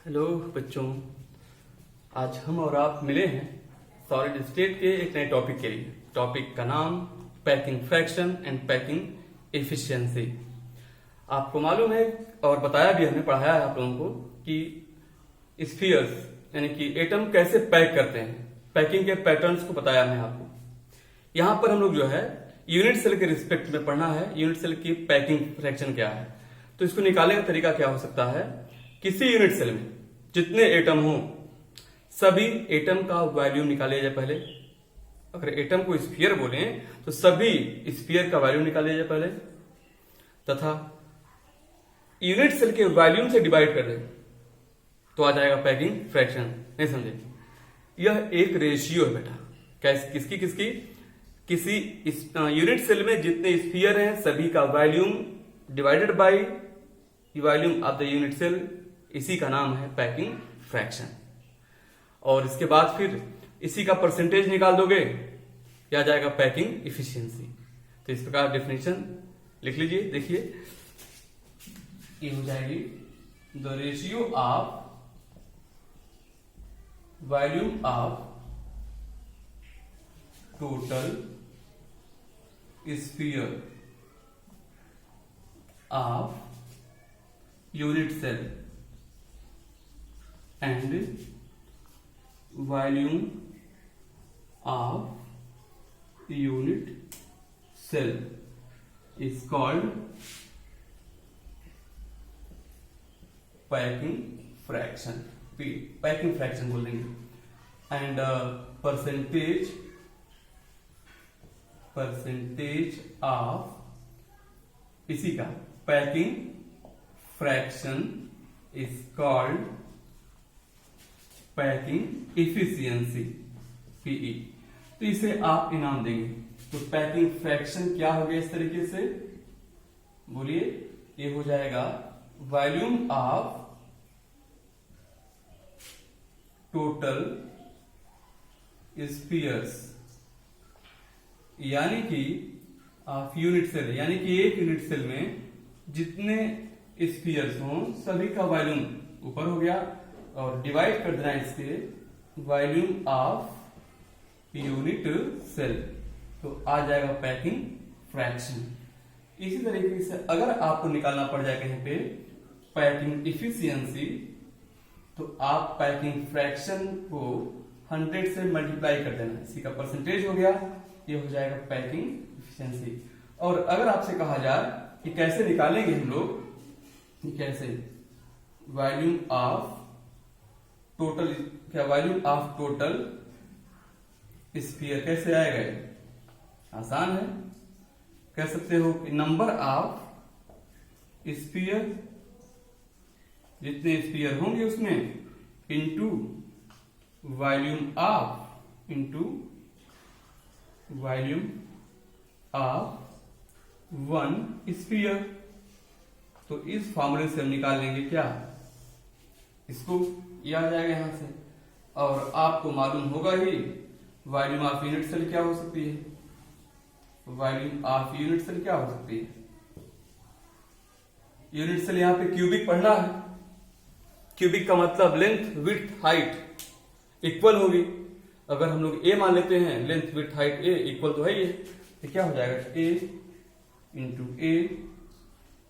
Hello बच्चों, आज हम और आप मिले हैं सॉलिड स्टेट के एक नए टॉपिक के लिए। टॉपिक का नाम packing fraction and packing efficiency. आपको मालूम है और बताया भी, हमने पढ़ाया है आप लोगों को कि स्फीयर्स यानी कि एटम कैसे पैक करते हैं। पैकिंग के पैटर्न्स को बताया है आपको। यहां पर हम लोग जो है यूनिट सेल के रिस्पेक्ट में पढ़ना है, यूनिट सेल की पैकिंग फ्रैक्शन क्या है। तो इसको निकालने का तरीका क्या हो सकता है, किसी यूनिट सेल में जितने एटम हो सभी एटम का वॉल्यूम निकाले जाए पहले। अगर एटम को स्फीयर बोले तो सभी स्फीयर का वॉल्यूम निकाले जाए पहले, तथा यूनिट सेल के वॉल्यूम से डिवाइड कर दे तो आ जाएगा पैकिंग फ्रैक्शन। नहीं समझे? यह एक रेशियो है बेटा। किसकी किसकी? किसी यूनिट सेल में जितने स्फीयर हैं सभी का volume divided by volume of the unit cell, इसी का नाम है पैकिंग फ्रैक्शन। और इसके बाद फिर इसी का परसेंटेज निकाल दोगे, क्या जाएगा पैकिंग इफिशियंसी। तो इस प्रकार डेफिनेशन लिख लीजिए। देखिए ये हो जाएगी the ratio of volume of total sphere of unit cell and volume of unit cell is called packing fraction। Packing fraction बोल देंगे। एंड परसेंटेज ऑफ इसी का packing fraction is called packing efficiency, PE. तो इसे आप इनाम देंगे। तो पैकिंग फ्रैक्शन क्या हो गया इस तरीके से, बोलिए। ये हो जाएगा वॉल्यूम ऑफ टोटल स्फीयर्स, यानी कि ऑफ यूनिट सेल, यानी कि एक यूनिट सेल में जितने स्फीयर्स हों सभी का वॉल्यूम ऊपर हो गया, और डिवाइड कर देना इसके वॉल्यूम ऑफ यूनिट सेल, तो आ जाएगा पैकिंग फ्रैक्शन। इसी तरीके से अगर आपको निकालना पड़ जाए कहीं पे पैकिंग इफिशियंसी, तो आप पैकिंग फ्रैक्शन को 100 से मल्टीप्लाई कर देना, इसी का परसेंटेज हो गया, ये हो जाएगा पैकिंग इफिशियंसी। और अगर आपसे कहा जाए कि कैसे निकालेंगे हम लोग, कैसे वॉल्यूम ऑफ टोटल, क्या वॉल्यूम ऑफ टोटल स्फीयर कैसे आएगा, आसान है। कह सकते हो कि नंबर ऑफ स्फीयर, जितने स्फीयर होंगे उसमें, into volume of, into volume of one sphere. तो इस फॉर्मूले से हम निकाल लेंगे क्या, इसको, ये आ जाएगा यहां से। और आपको मालूम होगा ही वॉल्यूम ऑफ यूनिट सेल क्या हो सकती है, वॉल्यूम ऑफ यूनिट सेल क्या हो सकती है। यूनिट सेल यहां पे क्यूबिक पढ़ना है। क्यूबिक का मतलब लेंथ विड्थ हाइट इक्वल होगी। अगर हम लोग ए मान लेते हैं, लेंथ विड्थ हाइट ए इक्वल तो है ये, तो क्या हो जाएगा ए इंटू ए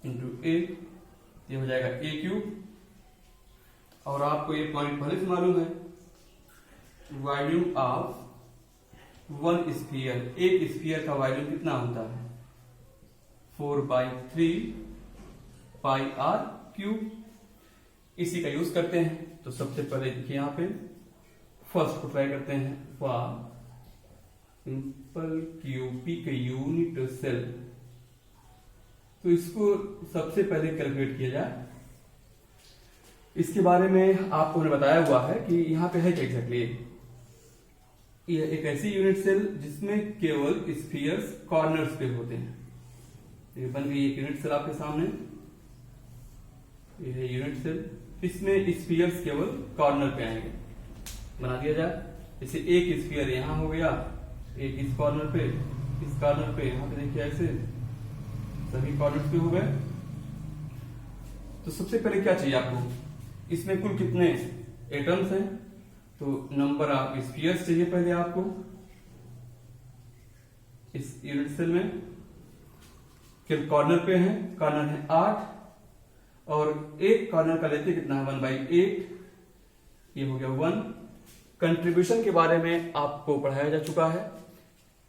इंटू ए, ये हो जाएगा ए क्यूब। और आपको ये पॉइंट पहले से मालूम है, वॉल्यूम ऑफ वन स्फीयर, एक स्फीयर का वॉल्यूम कितना होता है, 4/3 पाई आर क्यूब। इसी का यूज करते हैं। तो सबसे पहले देखिए यहां पे फर्स्ट को ट्राई करते हैं, for simple cubic unit cell. तो इसको सबसे पहले कैलकुलेट किया जाए। इसके बारे में आपको मैंने बताया हुआ है कि यहाँ पे है क्या एग्जैक्टली, ये एक ऐसी यूनिट सेल जिसमें केवल स्फीयर्स कॉर्नर्स पे होते हैं। ये बन गई एक यूनिट सेल आपके सामने, ये है यूनिट सेल। इसमें स्फीयर्स केवल कॉर्नर पे आएंगे। बना दिया जाए, जैसे एक स्फीयर यहाँ हो गया, एक इस कॉर्नर पे, इस कॉर्नर पे, यहाँ पे देखिए ऐसे सभी कॉर्नर्स पे हो गए। तो सबसे पहले क्या चाहिए आपको, इसमें कुल कितने एटम्स हैं, तो नंबर ऑफ स्फीयर्स चाहिए पहले आपको इस यूनिट सेल में। फिर कॉर्नर पे है, कॉर्नर है 8 और एक कॉर्नर का लेते कितना है 1/8, ये हो गया 1। कंट्रीब्यूशन के बारे में आपको पढ़ाया जा चुका है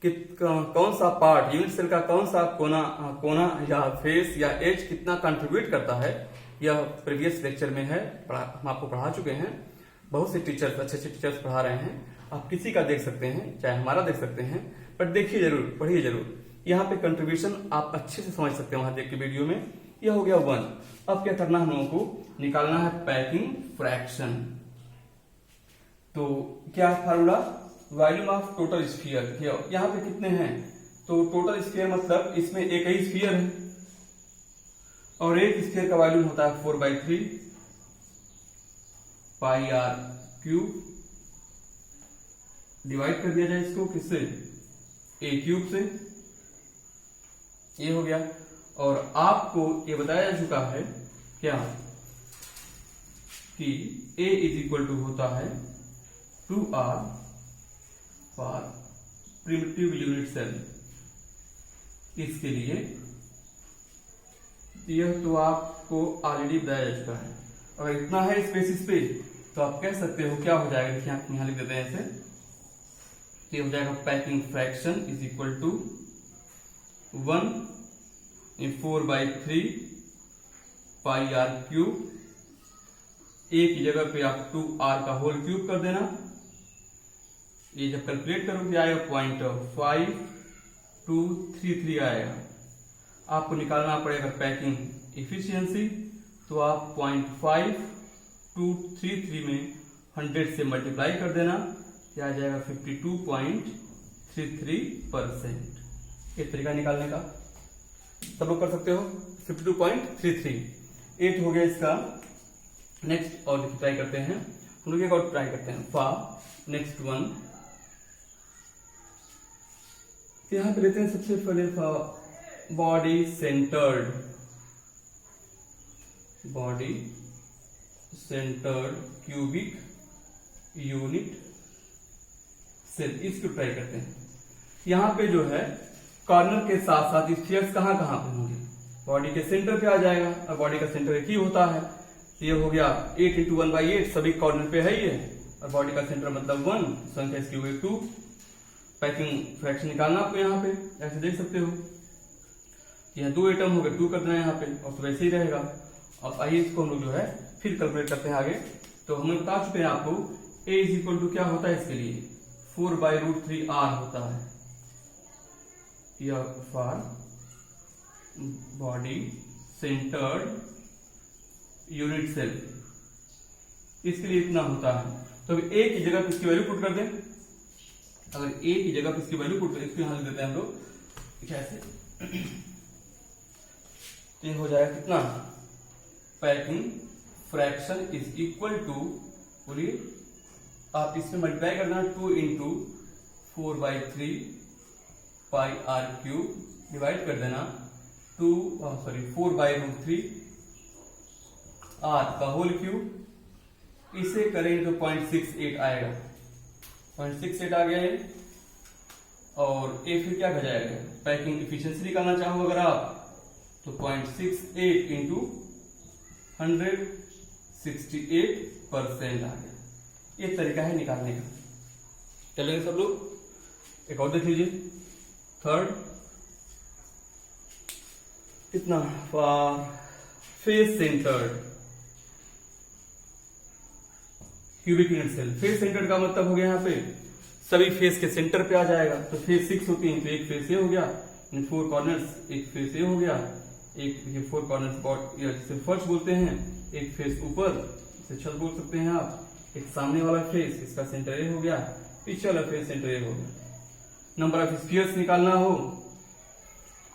कि कौन सा पार्ट यूनिट सेल का कौन सा कोना या फेस या एज कितना कंट्रीब्यूट करता है, यह प्रीवियस लेक्चर में है, हम आपको पढ़ा चुके हैं। बहुत से टीचर्स, अच्छे अच्छे टीचर्स पढ़ा रहे हैं, आप किसी का देख सकते हैं, चाहे हमारा देख सकते हैं, बट देखिए जरूर, पढ़िए जरूर। यहाँ पे कंट्रीब्यूशन आप अच्छे से समझ सकते हैं वहां देख के वीडियो में। यह हो गया 1। अब क्या करना है हम लोगों को, निकालना है पैकिंग फ्रैक्शन। तो क्या formula, volume of total sphere. यहाँ पे कितने हैं, तो टोटल स्फीयर मतलब इसमें एक ही स्फीयर है और एक स्फीयर का वॉल्यूम होता है 4/3 पाई आर क्यूब। डिवाइड कर दिया जाए इसको किससे, ए क्यूब से, ये हो गया। और आपको ये बताया जा चुका है क्या कि A इज इक्वल टू होता है 2R for primitive unit cell. इसके लिए यह तो आपको ऑलरेडी बताया जा चुका है। अगर इतना है स्पेसिस पे तो आप कह सकते हो क्या हो जाएगा, देखिए आप यहां लिख देते हैं ऐसे, ये हो जाएगा packing fraction is equal to 1/4/3 pi R cube. A की जगह पे आप 2R का होल क्यूब कर देना। ये जब कैलकुलेट करोगे आएगा 0.5233 आएगा। आपको निकालना पड़ेगा पैकिंग इफिशियंसी, तो आप 0.5233 में 100 से मल्टीप्लाई कर देना, क्या आ जाएगा 52.33%। एक तरीका निकालने का सब लोग कर सकते हो। 52.33 हो गया इसका। नेक्स्ट और ट्राई करते हैं हम लोग, एक और ट्राई करते हैं फॉर नेक्स्ट वन। यहां पे लेते हैं सबसे पहले body centred cubic unit cell, इसको ट्राई करते हैं। यहां पे जो है कॉर्नर के साथ साथ स्फीयर्स कहां कहां पे होंगे, बॉडी के सेंटर पे आ जाएगा, और बॉडी का सेंटर एक ही होता है। ये हो गया 8 × 1/8, सभी कॉर्नर पे है ही है, और बॉडी का सेंटर मतलब 1, संख्या इसकी हुई 2। पैकिंग फ्रैक्शन निकालना आपको यहाँ पे ऐसे देख सकते हो, यहाँ 2 एटम हो गए, 2 कर देना यहाँ पे, और तो वैसे ही रहेगा। अब आइए इसको हम लोग जो है फिर कैलकुलेट करते हैं आगे। तो हम लोग बता चुके हैं आपको A इज इक्वल टू क्या होता है इसके लिए 4/√3R होता है, यह for body centred unit cell, इसके लिए इतना होता है। तो अभी A की जगह पे इसकी वैल्यू पुट कर दें। अगर A की जगह पे इसकी वैल्यू पुट करें, इसको यहां लिख देते हैं हम लोग कैसे, ये हो जाएगा कितना, packing fraction is equal to, बोलिए आप इसमें मल्टीप्लाई कर देना 2 × 4/3 पाई आर क्यूब, डिवाइड कर देना 4/√3 आर का होल क्यूब। इसे करेंगे तो 0.68 आएगा, 0.68 आ गया है। और ए फिर क्या हो जाएगा, पैकिंग इफिशियंसी निकालना चाहो अगर आप तो 0.68 × 168% आ गया। ये तरीका है निकालने का। चलेंगे सब लोग, एक और देख लीजिए। थर्ड कितना, for face centred cubic unit cell. Face centred का मतलब हो गया यहाँ पे सभी फेस के सेंटर पे आ जाएगा। तो फेस 6 होती है, तो एक फेस ये हो गया, 4 कॉर्नर्स, एक फेस ये हो गया, एक ये 4 कॉर्नर्स जिसे फर्श बोलते हैं, एक फेस ऊपर इसे छत बोल सकते हैं आप, एक सामने वाला फेस इसका सेंटर ए हो गया, पीछे वाला फेस सेंटर ए हो गया। नंबर ऑफ स्फीयर्स निकालना हो,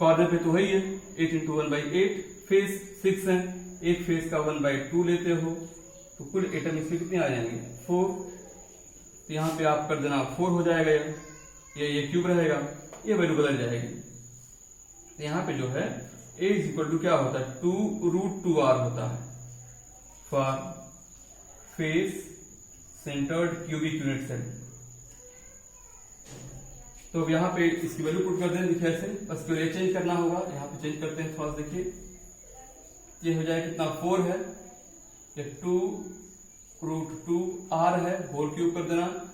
कॉर्नर पे तो है ही है 8 × 1/8, फेस 6 है, एक फेस का 1/2 लेते हो तो कुल एटम इसमें कितने आ जाएंगे 4। तो यहाँ पे आप कर देना 4 हो जाएगा, ये क्यूब रहेगा, ये वैल्यू बदल जाएगी। तो यहाँ पे जो है A इज इक्वल टू क्या होता है 2√2R होता है for face centred cubic unit cell. तो अब यहाँ पे इसकी वैल्यू पुट कर दें, देखिए ऐसे, बस केवल ये चेंज करना होगा। यहाँ पे चेंज करते हैं थोड़ा, देखिए ये हो जाए कितना 4 है, ये 2√2r है, होल क्यूब कर देना।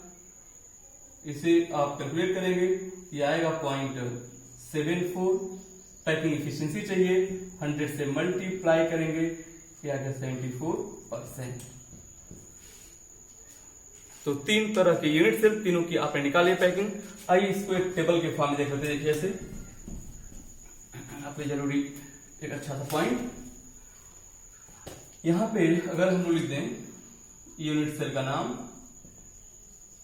इसे आप कैलकुलेट करेंगे, ये आएगा 0.74। पैकिंग इफिशिएंसी चाहिए, 100 से मल्टीप्लाई करेंगे, ये आ गया 74%। तो 3 तरह के यूनिट सेल, तीनों की आपने निकाली पैकिंग। आइए इसको एक टेबल के फॉर्म में देख लेते हैं। देखिए ऐसे, आपके जरूरी एक अच्छा सा पॉइंट यहां पे अगर हम लोग लिख दें यूनिट सेल का नाम,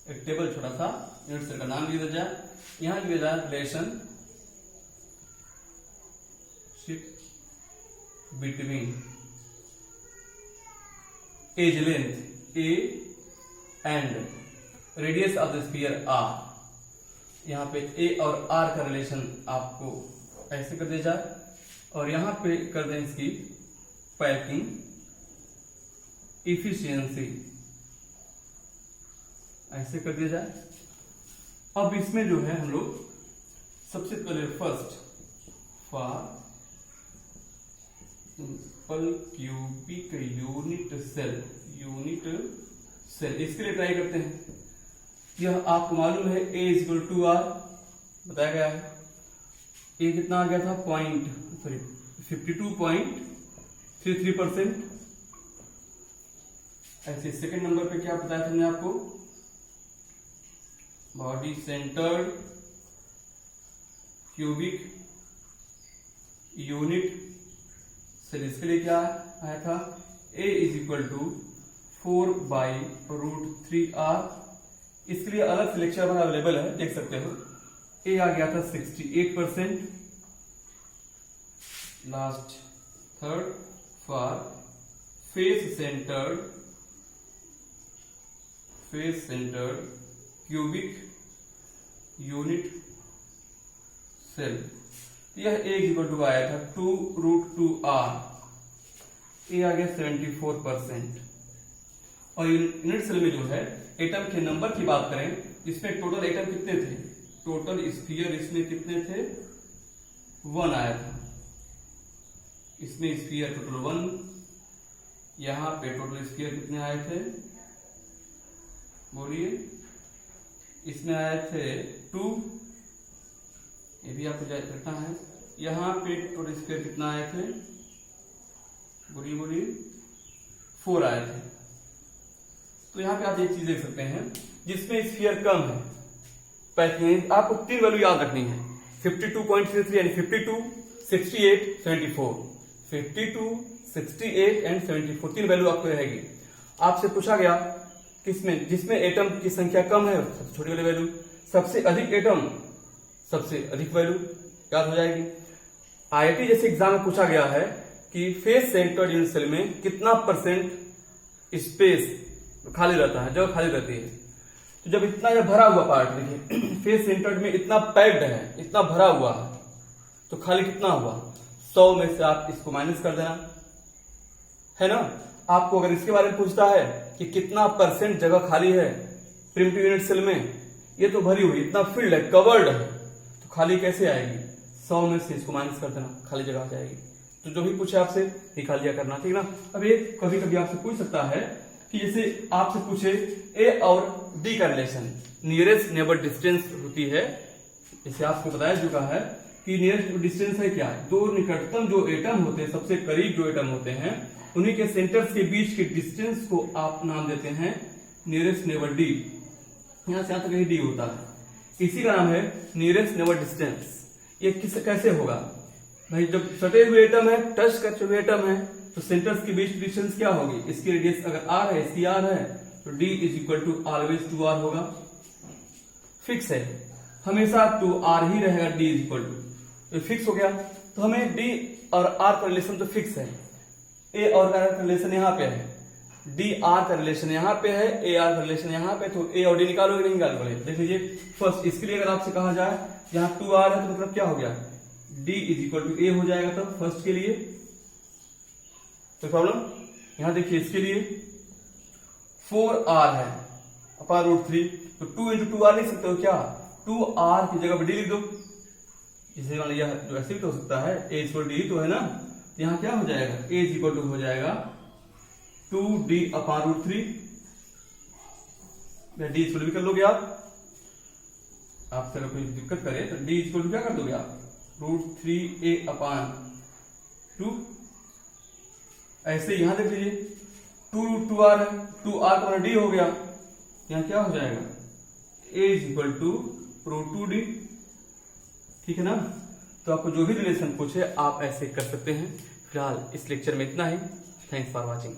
एक टेबल छोटा सा यूनिट सेल का नाम लिख दिया जाए। यहां लिख दिया जाए relationship between edge length A and radius of the sphere R. यहां पे ए और आर का रिलेशन आपको ऐसे कर दिया जाए, और यहां पे कर दें इसकी पैकिंग इफिशियंसी, ऐसे कर दिया जाए। अब इसमें जो है हम लोग सबसे पहले first for simple cubic unit cell इसके लिए ट्राई करते हैं। यह आपको मालूम है A = R बताया गया है। ए कितना आ गया था 52.33%। ऐसे सेकंड नंबर पे क्या बताया था मैंने आपको, body centred cubic unit cell, इसके लिए क्या आया था A = 4/√3r। इसके लिए अलग से लेक्चर हमारा अवेलेबल है, देख सकते हो। ए आ गया था 68%। Last third for face centred cubic unit cell, यह A = आया था 2√2r। ए आ गया 74%। और यूनिट सेल में जो है एटम के नंबर की बात करें, इसमें टोटल एटम कितने थे, टोटल स्फीयर इसमें कितने थे 1 आया था। इसमें स्फीयर टोटल 1, यहां पे टोटल स्फीयर कितने आए थे बोलिए, इसमें आए थे 2, ये भी आपको रखना है। यहां पे टोटल स्फीयर कितना आए थे बोलिए 4 आए थे। तो यहां पे आप एक चीज देख सकते हैं, जिसमें स्फीयर कम है पैकिंग, आपको 3 वैल्यू याद रखनी है, 52.33 यानी 52, 68, 74। 52, 68 एंड 74 3 वैल्यू आपको रहेगी। आपसे पूछा गया किसमें, जिसमें एटम की संख्या कम है सबसे छोटी वाली वैल्यू, सबसे अधिक एटम सबसे अधिक वैल्यू याद हो जाएगी। आईआईटी जैसे एग्जाम में पूछा गया है कि फेस सेंटर्ड यूनिट सेल में कितना % स्पेस खाली रहता है, जगह खाली रहती है। तो जब इतना यह भरा हुआ पार्ट, देखिए फेस सेंटर्ड में इतना पैक्ड है, इतना भरा हुआ है, तो खाली कितना हुआ 100 में से आप इसको माइनस कर देना है ना। आपको अगर इसके बारे में पूछता है कि कितना % जगह खाली है प्रिमिटिव यूनिट सेल में, ये तो भरी हुई, इतना फील्ड है, कवर्ड है, तो खाली कैसे आएगी 100 में से इसको माइनस कर देना, खाली जगह आ जाएगी। तो जो भी पूछे आपसे निकाल लिया करना, ठीक ना। अब ये कभी कभी आपसे पूछ सकता है कि जैसे आपसे पूछे ए और डी का रिलेशन, नियरेस्ट नेबर डिस्टेंस होती है, जैसे आपको बताया चुका है कि नियरेस्ट डिस्टेंस है क्या, दो निकटतम जो एटम होते हैं, सबसे करीब जो एटम होते हैं, उन्हीं के सेंटर्स के बीच के डिस्टेंस को आप नाम देते हैं नियरेस्ट नेबर डी। यहां से यहां तक कहीं डी होता है, इसी का नाम है नियरेस्ट नेबर डिस्टेंस। ये कैसे होगा भाई, जब सटे हुए एटम है, टच करते हुए एटम है, तो सेंटर्स के बीच डिस्टेंस क्या होगी, इसकी रेडियस अगर r है, इसकी r है, तो d = ऑलवेज 2r होगा, फिक्स है, हमेशा 2r ही रहेगा, d तो फिक्स हो गया। तो हमें d और r का रिलेशन तो फिक्स है, a और r का रिलेशन यहाँ पे है, d r का रिलेशन यहाँ पे है, a r का रिलेशन यहाँ पे, तो a और d निकालोगे नहीं निकालोगे। देख लीजिए फर्स्ट, इसके लिए अगर आपसे कहा जाए यहाँ 2r है, तो मतलब क्या हो गया d = a हो जाएगा। तब फर्स्ट के लिए तो प्रॉब्लम, यहां देखिए इसके लिए 4r है अपॉन रूट 3, तो 2 इंटू 2r लिख सकते हो क्या? 2r की जगह पर d लिख दो। इसे मान लिया जो ऐसे भी तो हो सकता है, a इक्वल डी तो है ना, तो यहाँ क्या हो जाएगा? a इक्वल टू हो जाएगा 2d upon root 3, d equal भी कर लोगे आपसे अगर कोई दिक्कत करे तो d इक्वल क्या कर दोगे आप? Root 3a upon 2। ऐसे यहां देख लीजिए 2 रूट 2r है, 2r का d हो गया, यहाँ क्या हो जाएगा? a equal to root 2d। ठीक है ना? तो आपको जो भी रिलेशन पूछे आप ऐसे कर सकते हैं। फिलहाल इस लेक्चर में इतना ही। Thanks for watching.